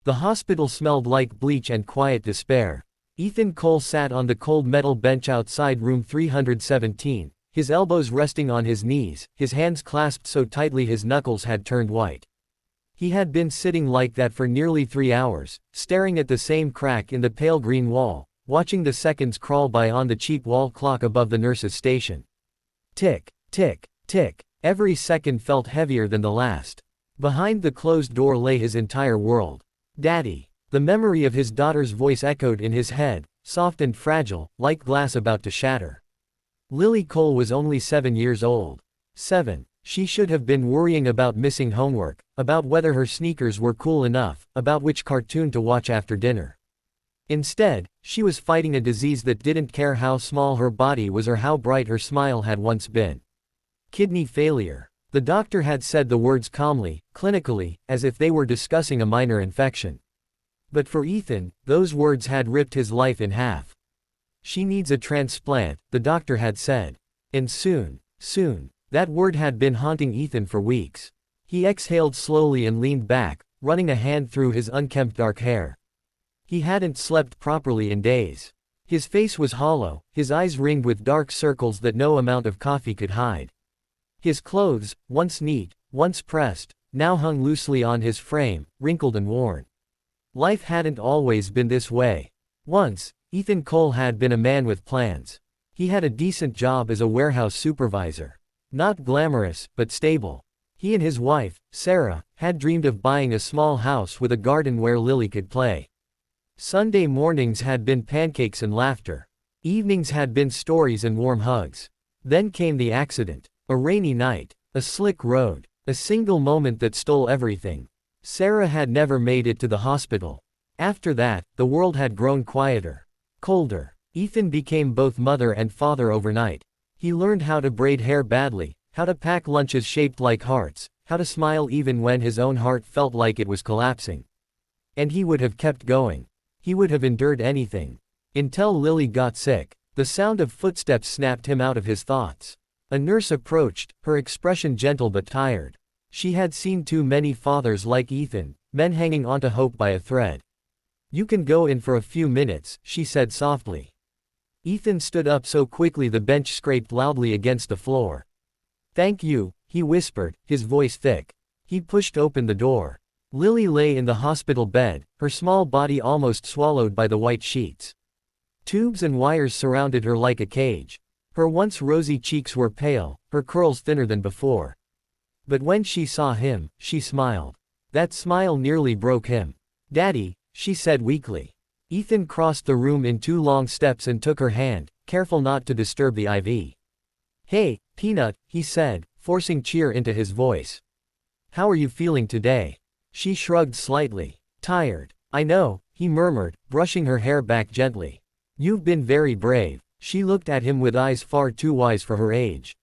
The hospital smelled like bleach and quiet despair. Ethan Cole sat on the cold metal bench outside room 317, his elbows resting on his knees, his hands clasped so tightly his knuckles had turned white. He had been sitting like that for nearly 3 hours, staring at the same crack in the pale green wall, watching the seconds crawl by on the cheap wall clock above the nurse's station. Tick, tick, tick. Every second felt heavier than the last. Behind the closed door lay his entire world. Daddy. The memory of his daughter's voice echoed in his head, soft and fragile, like glass about to shatter. Lily Cole was only 7 years old. 7. She should have been worrying about missing homework, about whether her sneakers were cool enough, about which cartoon to watch after dinner. Instead, she was fighting a disease that didn't care how small her body was or how bright her smile had once been. Kidney failure. The doctor had said the words calmly, clinically, as if they were discussing a minor infection. But for Ethan, those words had ripped his life in half. She needs a transplant, the doctor had said. And soon, soon. That word had been haunting Ethan for weeks. He exhaled slowly and leaned back, running a hand through his unkempt dark hair. He hadn't slept properly in days. His face was hollow, his eyes ringed with dark circles that no amount of coffee could hide. His clothes, once neat, once pressed, now hung loosely on his frame, wrinkled and worn. Life hadn't always been this way. Once, Ethan Cole had been a man with plans. He had a decent job as a warehouse supervisor. Not glamorous, but stable. He and his wife, Sarah, had dreamed of buying a small house with a garden where Lily could play. Sunday mornings had been pancakes and laughter. Evenings had been stories and warm hugs. Then came the accident. A rainy night. A slick road. A single moment that stole everything. Sarah had never made it to the hospital. After that, the world had grown quieter. Colder. Ethan became both mother and father overnight. He learned how to braid hair badly, how to pack lunches shaped like hearts, how to smile even when his own heart felt like it was collapsing. And he would have kept going. He would have endured anything. Until Lily got sick. The sound of footsteps snapped him out of his thoughts. A nurse approached, her expression gentle but tired. She had seen too many fathers like Ethan, men hanging onto hope by a thread. "You can go in for a few minutes," she said softly. Ethan stood up so quickly the bench scraped loudly against the floor. "Thank you," he whispered, his voice thick. He pushed open the door. Lily lay in the hospital bed, her small body almost swallowed by the white sheets. Tubes and wires surrounded her like a cage. Her once rosy cheeks were pale, her curls thinner than before. But when she saw him, she smiled. That smile nearly broke him. "Daddy," she said weakly. Ethan crossed the room in 2 long steps and took her hand, careful not to disturb the IV. "Hey, Peanut," he said, forcing cheer into his voice. "How are you feeling today?" She shrugged slightly. "Tired. I know," he murmured, brushing her hair back gently. "You've been very brave." She looked at him with eyes far too wise for her age.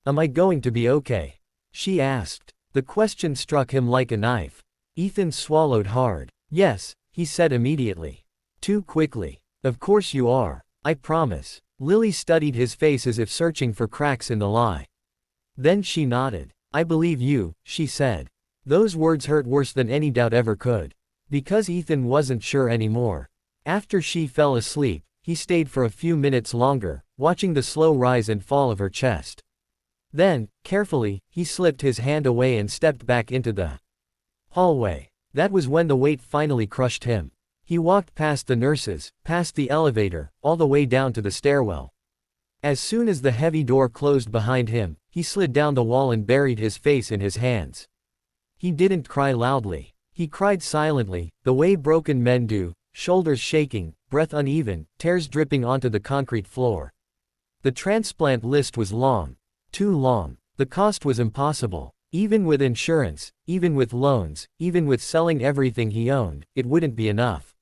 "Am I going to be okay?" she asked. The question struck him like a knife. Ethan swallowed hard. "Yes," he said immediately. Too quickly. "Of course you are. I promise." Lily studied his face as if searching for cracks in the lie. Then she nodded. "I believe you," she said. Those words hurt worse than any doubt ever could. Because Ethan wasn't sure anymore. After she fell asleep, he stayed for a few minutes longer, watching the slow rise and fall of her chest. Then, carefully, he slipped his hand away and stepped back into the hallway. That was when the weight finally crushed him. He walked past the nurses, past the elevator, all the way down to the stairwell. As soon as the heavy door closed behind him, he slid down the wall and buried his face in his hands. He didn't cry loudly. He cried silently, the way broken men do, shoulders shaking, breath uneven, tears dripping onto the concrete floor. The transplant list was long. Too long. The cost was impossible. Even with insurance, even with loans, even with selling everything he owned, it wouldn't be enough.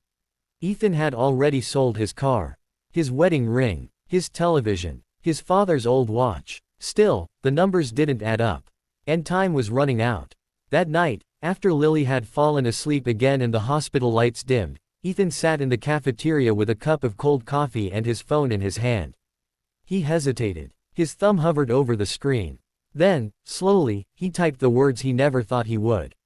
Ethan had already sold his car, his wedding ring, his television, his father's old watch. Still, the numbers didn't add up. And time was running out. That night, after Lily had fallen asleep again and the hospital lights dimmed, Ethan sat in the cafeteria with a cup of cold coffee and his phone in his hand. He hesitated. His thumb hovered over the screen. Then, slowly, he typed the words he never thought he would.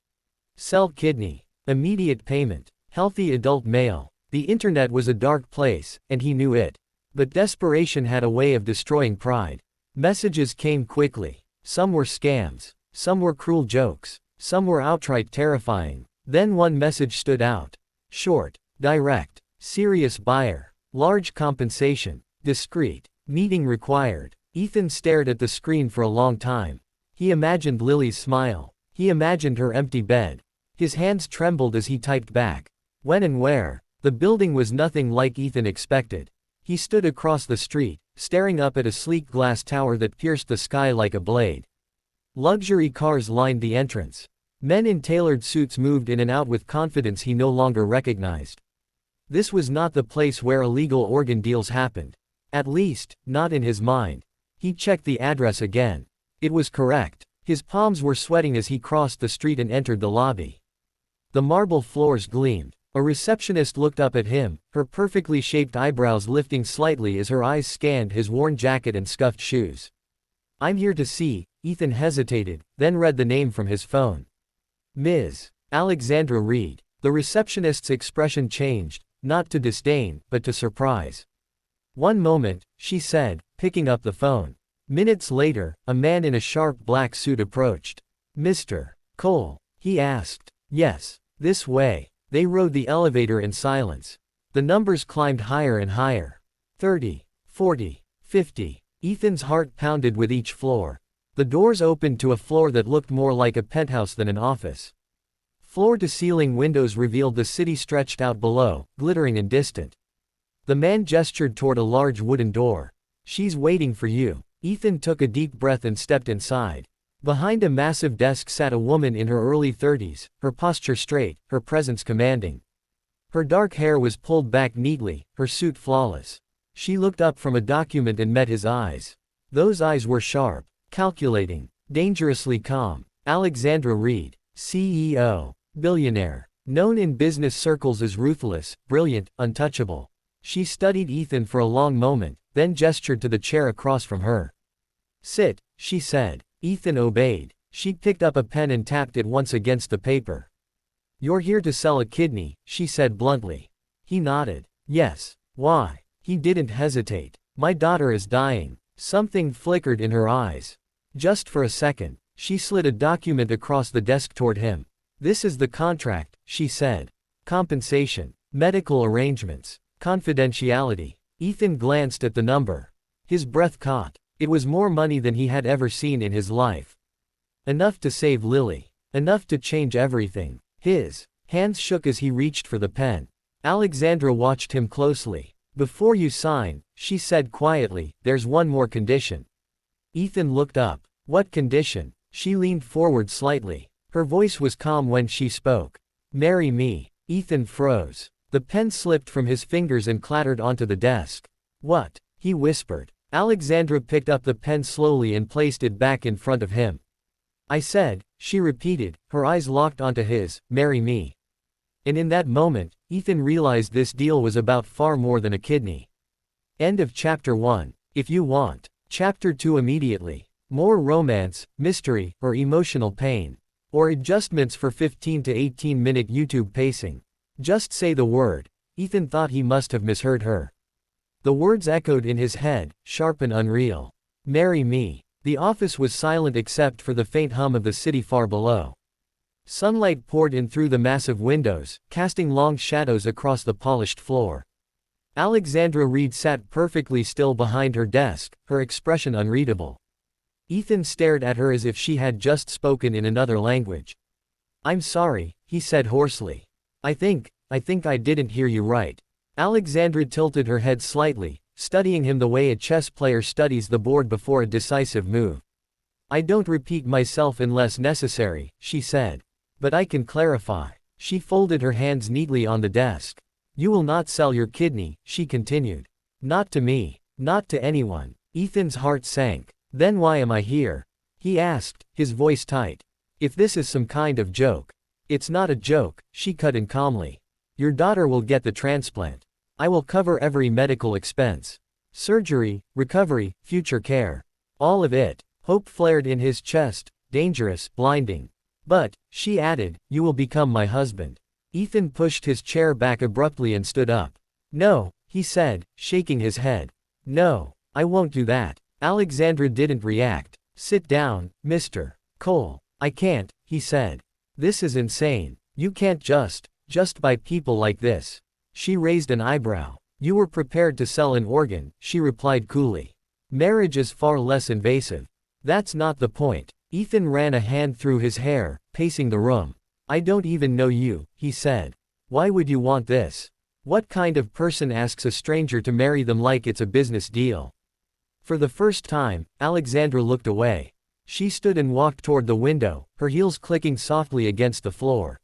"Sell kidney." Immediate payment. Healthy adult male. The internet was a dark place, and he knew it. But desperation had a way of destroying pride. Messages came quickly. Some were scams. Some were cruel jokes. Some were outright terrifying. Then one message stood out. Short. Direct. Serious buyer. Large compensation. Discreet. Meeting required. Ethan stared at the screen for a long time. He imagined Lily's smile. He imagined her empty bed. His hands trembled as he typed back. When and where? The building was nothing like Ethan expected. He stood across the street, staring up at a sleek glass tower that pierced the sky like a blade. Luxury cars lined the entrance. Men in tailored suits moved in and out with confidence he no longer recognized. This was not the place where illegal organ deals happened. At least, not in his mind. He checked the address again. It was correct. His palms were sweating as he crossed the street and entered the lobby. The marble floors gleamed. A receptionist looked up at him, her perfectly shaped eyebrows lifting slightly as her eyes scanned his worn jacket and scuffed shoes. "I'm here to see," Ethan hesitated, then read the name from his phone. "Ms. Alexandra Reed." The receptionist's expression changed, not to disdain, but to surprise. "One moment," she said, picking up the phone. Minutes later, a man in a sharp black suit approached. "Mr. Cole?" he asked. "Yes. This way." They rode the elevator in silence. The numbers climbed higher and higher. 30, 40, 50. Ethan's heart pounded with each floor. The doors opened to a floor that looked more like a penthouse than an office. Floor-to-ceiling windows revealed the city stretched out below, glittering and distant. The man gestured toward a large wooden door. "She's waiting for you." Ethan took a deep breath and stepped inside. Behind a massive desk sat a woman in her early 30s, her posture straight, her presence commanding. Her dark hair was pulled back neatly, her suit flawless. She looked up from a document and met his eyes. Those eyes were sharp, calculating, dangerously calm. Alexandra Reed, CEO, billionaire, known in business circles as ruthless, brilliant, untouchable. She studied Ethan for a long moment, then gestured to the chair across from her. "Sit," she said. Ethan obeyed. She picked up a pen and tapped it once against the paper. "You're here to sell a kidney," she said bluntly. He nodded. "Yes. Why?" He didn't hesitate. "My daughter is dying." Something flickered in her eyes. Just for a second, she slid a document across the desk toward him. "This is the contract," she said. "Compensation, medical arrangements, confidentiality." Ethan glanced at the number. His breath caught. It was more money than he had ever seen in his life. Enough to save Lily. Enough to change everything. His hands shook as he reached for the pen. Alexandra watched him closely. "Before you sign," she said quietly, "there's one more condition." Ethan looked up. "What condition?" She leaned forward slightly. Her voice was calm when she spoke. "Marry me." Ethan froze. The pen slipped from his fingers and clattered onto the desk. "What?" he whispered. Alexandra picked up the pen slowly and placed it back in front of him. "I said," she repeated, her eyes locked onto his, "marry me." And in that moment, Ethan realized this deal was about far more than a kidney. End of Chapter 1. If you want Chapter 2 immediately, more romance, mystery, or emotional pain, or adjustments for 15 to 18-minute YouTube pacing, just say the word. Ethan thought he must have misheard her. The words echoed in his head, sharp and unreal. "Marry me." The office was silent except for the faint hum of the city far below. Sunlight poured in through the massive windows, casting long shadows across the polished floor. Alexandra Reed sat perfectly still behind her desk, her expression unreadable. Ethan stared at her as if she had just spoken in another language. "I'm sorry," he said hoarsely. I think I didn't hear you right." Alexandra tilted her head slightly, studying him the way a chess player studies the board before a decisive move. "I don't repeat myself unless necessary," she said. "But I can clarify." She folded her hands neatly on the desk. "You will not sell your kidney," she continued. "Not to me. Not to anyone." Ethan's heart sank. "Then why am I here?" he asked, his voice tight. "If this is some kind of joke." "It's not a joke," she cut in calmly. "Your daughter will get the transplant. I will cover every medical expense. Surgery, recovery, future care. All of it." Hope flared in his chest, dangerous, blinding. "But," she added, "you will become my husband." Ethan pushed his chair back abruptly and stood up. No, he said, shaking his head. No, I won't do that. Alexandra didn't react. Sit down, Mr. Cole. I can't, he said. This is insane. You can't just buy people like this. She raised an eyebrow. You were prepared to sell an organ, she replied coolly. Marriage is far less invasive. That's not the point. Ethan ran a hand through his hair, pacing the room. I don't even know you, he said. Why would you want this? What kind of person asks a stranger to marry them like it's a business deal? For the first time, Alexandra looked away. She stood and walked toward the window, her heels clicking softly against the floor.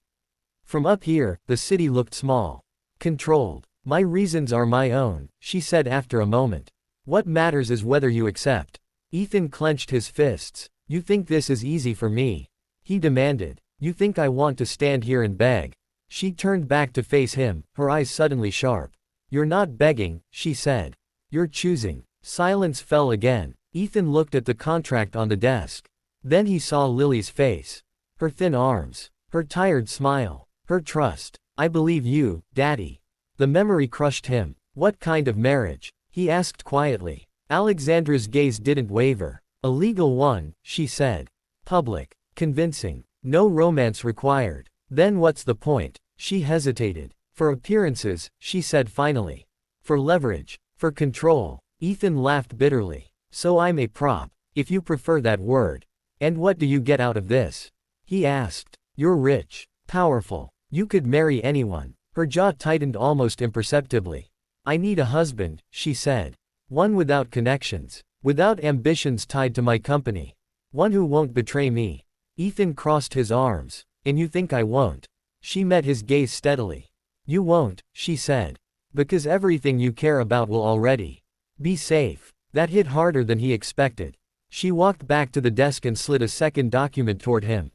From up here, the city looked small. Controlled. My reasons are my own, she said after a moment. What matters is whether you accept. Ethan clenched his fists. You think this is easy for me? He demanded. You think I want to stand here and beg? She turned back to face him, her eyes suddenly sharp. You're not begging, she said. You're choosing. Silence fell again. Ethan looked at the contract on the desk. Then he saw Lily's face. Her thin arms. Her tired smile. Her trust. I believe you, Daddy. The memory crushed him. What kind of marriage? He asked quietly. Alexandra's gaze didn't waver. A legal one, she said. Public. Convincing. No romance required. Then what's the point? She hesitated. For appearances, she said finally. For leverage. For control. Ethan laughed bitterly. So I'm a prop, if you prefer that word. And what do you get out of this? He asked. You're rich. Powerful. You could marry anyone. Her jaw tightened almost imperceptibly. I need a husband, she said. One without connections. Without ambitions tied to my company. One who won't betray me. Ethan crossed his arms. And you think I won't? She met his gaze steadily. You won't, she said. Because everything you care about will already be safe. That hit harder than he expected. She walked back to the desk and slid a second document toward him.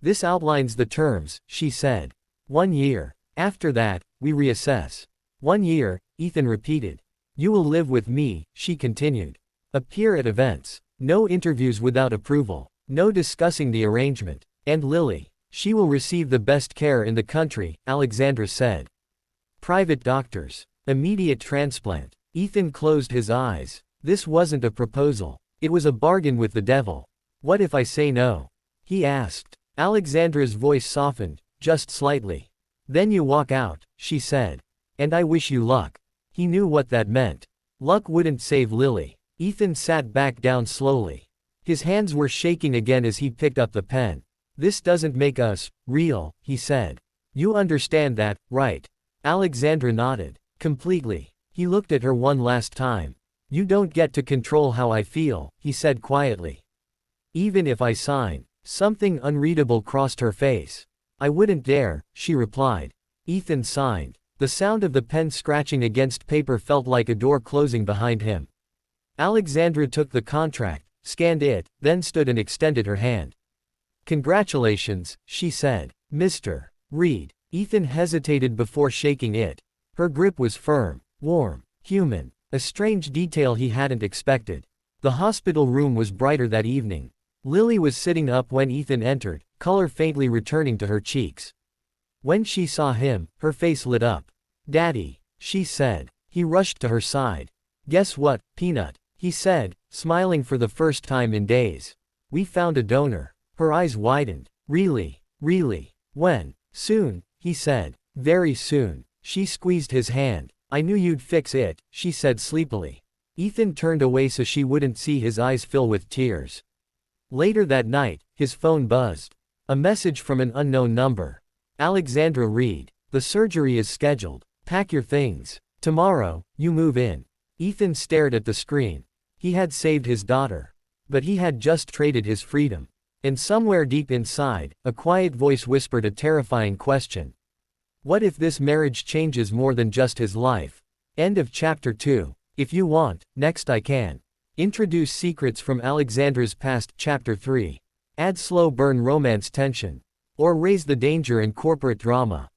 This outlines the terms, she said. 1 year. After that, we reassess. 1 year, Ethan repeated. You will live with me, she continued. Appear at events. No interviews without approval. No discussing the arrangement. And Lily. She will receive the best care in the country, Alexandra said. Private doctors. Immediate transplant. Ethan closed his eyes. This wasn't a proposal. It was a bargain with the devil. What if I say no? He asked. Alexandra's voice softened, just slightly. Then you walk out, she said. And I wish you luck. He knew what that meant. Luck wouldn't save Lily. Ethan sat back down slowly. His hands were shaking again as he picked up the pen. This doesn't make us real, he said. You understand that, right? Alexandra nodded. Completely. He looked at her one last time. You don't get to control how I feel, he said quietly. Even if I sign. Something unreadable crossed her face. I wouldn't dare, she replied. Ethan signed. The sound of the pen scratching against paper felt like a door closing behind him. Alexandra took the contract, scanned it, then stood and extended her hand. Congratulations, she said. Mr. Reed. Ethan hesitated before shaking it. Her grip was firm, warm, human, a strange detail he hadn't expected. The hospital room was brighter that evening. Lily was sitting up when Ethan entered, color faintly returning to her cheeks. When she saw him, her face lit up. Daddy, she said. He rushed to her side. Guess what, Peanut, he said, smiling for the first time in days. We found a donor. Her eyes widened. Really? Really? When? Soon, he said. Very soon. She squeezed his hand. I knew you'd fix it, she said sleepily. Ethan turned away so she wouldn't see his eyes fill with tears. Later that night, his phone buzzed. A message from an unknown number. Alexandra Reed. The surgery is scheduled. Pack your things. Tomorrow, you move in. Ethan stared at the screen. He had saved his daughter. But he had just traded his freedom. And somewhere deep inside, a quiet voice whispered a terrifying question. What if this marriage changes more than just his life? End of chapter 2. If you want, next I can. Introduce secrets from Alexandra's past. Chapter 3. Add slow burn romance tension. Or raise the danger in corporate drama.